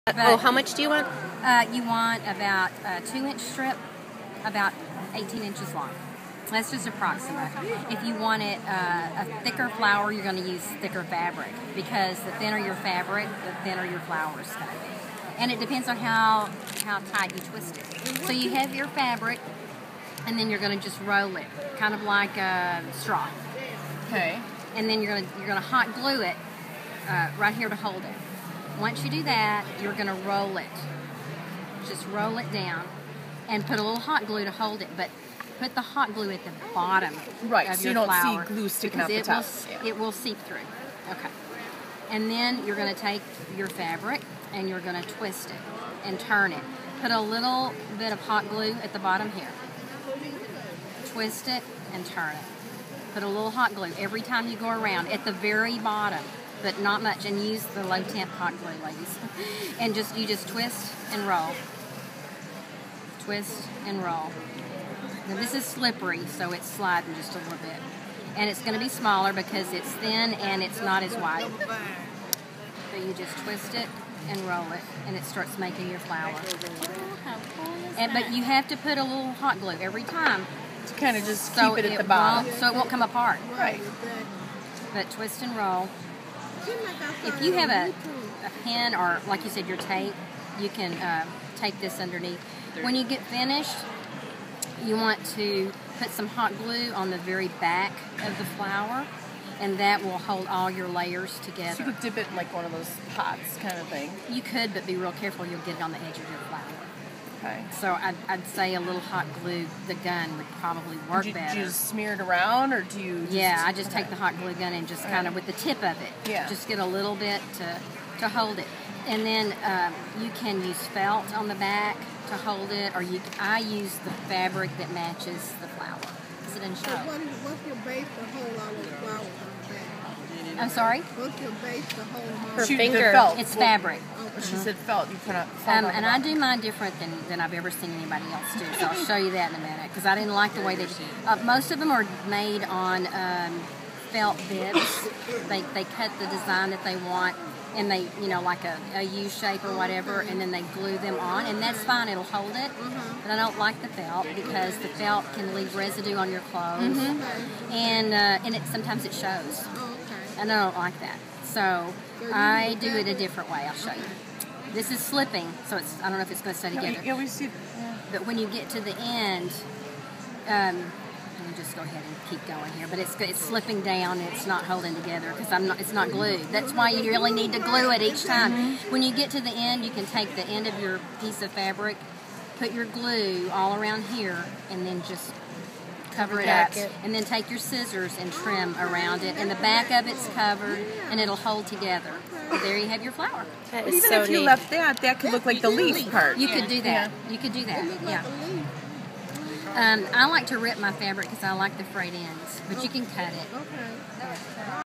Oh, how much do you want? You want about a 2-inch strip, about 18 inches long. That's just approximate. If you want it a thicker flower, you're going to use thicker fabric, because the thinner your fabric, the thinner your flower is going to be. And it depends on how tight you twist it. So you have your fabric, and then you're going to just roll it, kind of like a straw. Okay. And then you're gonna hot glue it right here to hold it. Once you do that, you're going to roll it. Just roll it down and put a little hot glue to hold it, but put the hot glue at the bottom right, of so your you don't flower, see glue sticking out the top. It will seep through. Okay. And then you're going to take your fabric and you're going to twist it and turn it. Put a little bit of hot glue at the bottom here. Twist it and turn it. Put a little hot glue every time you go around at the very bottom, but not much, and use the low temp hot glue, ladies. And you just twist and roll. Twist and roll. Now this is slippery, so it's sliding just a little bit. And it's going to be smaller because it's thin and it's not as wide. So you just twist it and roll it, and it starts making your flower. But you have to put a little hot glue every time. To kind of just keep it at the bottom. So it won't come apart. Right. But twist and roll. If you have a pin or, like you said, your tape, you can tape this underneath. When you get finished, you want to put some hot glue on the very back of the flower, and that will hold all your layers together. So you could dip it in like one of those pots kind of thing. You could, but be real careful. You'll get it on the edge of your flower. Okay. So I'd say a little hot glue, the gun would probably work better. Do you just smear it around, or do you Yeah, I just take the hot glue gun and just kind of with the tip of it, just get a little bit to hold it. And then you can use felt on the back to hold it, or I use the fabric that matches the flower, because it doesn't show. What's your base to hold all those flowers on the back? I'm sorry? What's your base to hold them all? Her finger. It's fabric. She said felt. You put felt and I do mine different than I've ever seen anybody else do, so I'll show you that in a minute, because I didn't like the way they did. Most of them are made on felt bibs. They cut the design that they want, and they, like a U shape or whatever, and then they glue them on, and that's fine, it'll hold it. But I don't like the felt, because the felt can leave residue on your clothes, and sometimes it shows. And I don't like that. So I do it a different way. I'll show you. This is slipping, so I don't know if it's going to stay together. Yeah, we see. Yeah. But when you get to the end, let me just go ahead and keep going here. But it's slipping down, and it's not holding together because it's not glued. That's why you really need to glue it each time. When you get to the end, you can take the end of your piece of fabric, put your glue all around here, and then just cover it up, and then take your scissors and trim around it, and the back of it's covered, and it'll hold together. There you have your flower. But even if you left that could look like the leaf part. You could do that. You could do that. Yeah. I like to rip my fabric because I like the frayed ends, but you can cut it.